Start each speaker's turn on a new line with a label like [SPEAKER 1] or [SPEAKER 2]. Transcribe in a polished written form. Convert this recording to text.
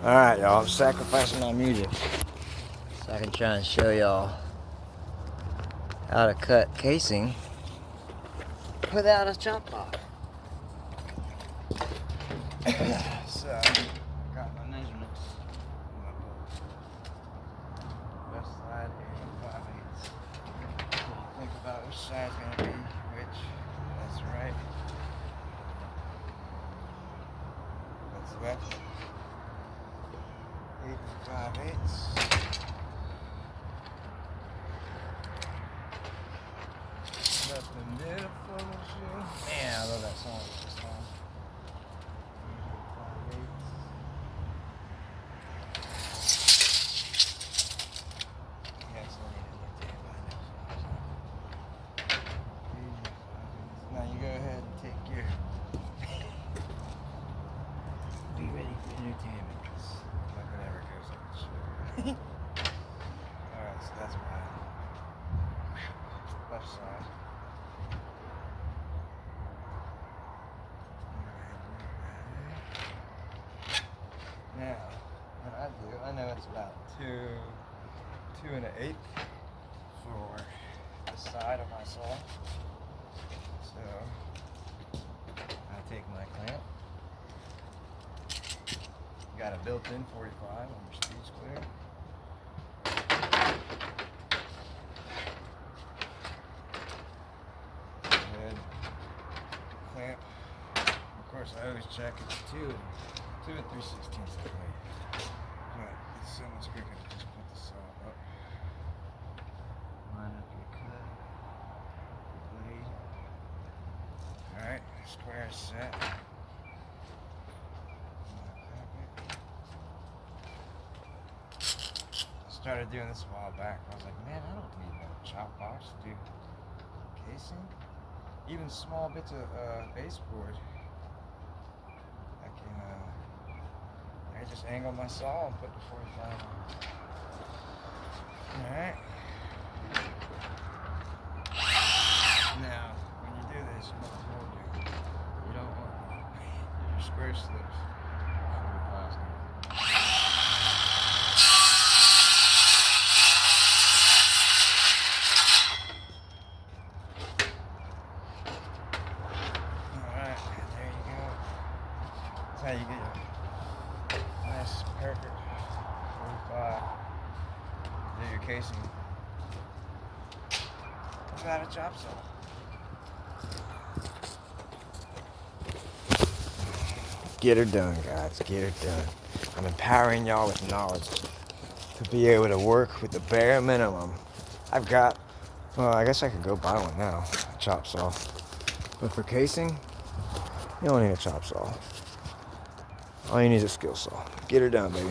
[SPEAKER 1] Alright, y'all. I'm sacrificing my music so I can try and show y'all how to cut casing without a chop block. So, got my measurements in my book. Left side, 8 5/8. So you think about which side's going to be which. That's right. That's left. 8 5/8. Nothing beautiful. Man, I love that song. This song. 8 5/8. Yes, I need to get that. Now you go ahead and take your. Be ready for entertainment, because nothing ever goes like it should. Alright, so that's my left side. Now, what I do, I know it's about 2 2 1/8 for the side of my saw. So, I take my clamp. Got a built-in 45 on your speed square. Good clamp. Of course, I always check it's 2 3/16 away. But it's so much quicker to just put the saw up. Line up your cut. Blade. Alright, square is set. Started doing this a while back. I was like, man, I don't need no chop box to do casing. Even small bits of baseboard. I just angle my saw and put the 45 on. Alright. Now, when you do this, you know what I told you. You don't want your square slips. That's how you get your nice, perfect 45. Do your casing without a chop saw. Get her done, guys. Get her done. I'm empowering y'all with knowledge to be able to work with the bare minimum. I've got, well, I guess I could go buy one now, a chop saw. But for casing, you don't need a chop saw. All you need is a skill saw. Get her done, baby.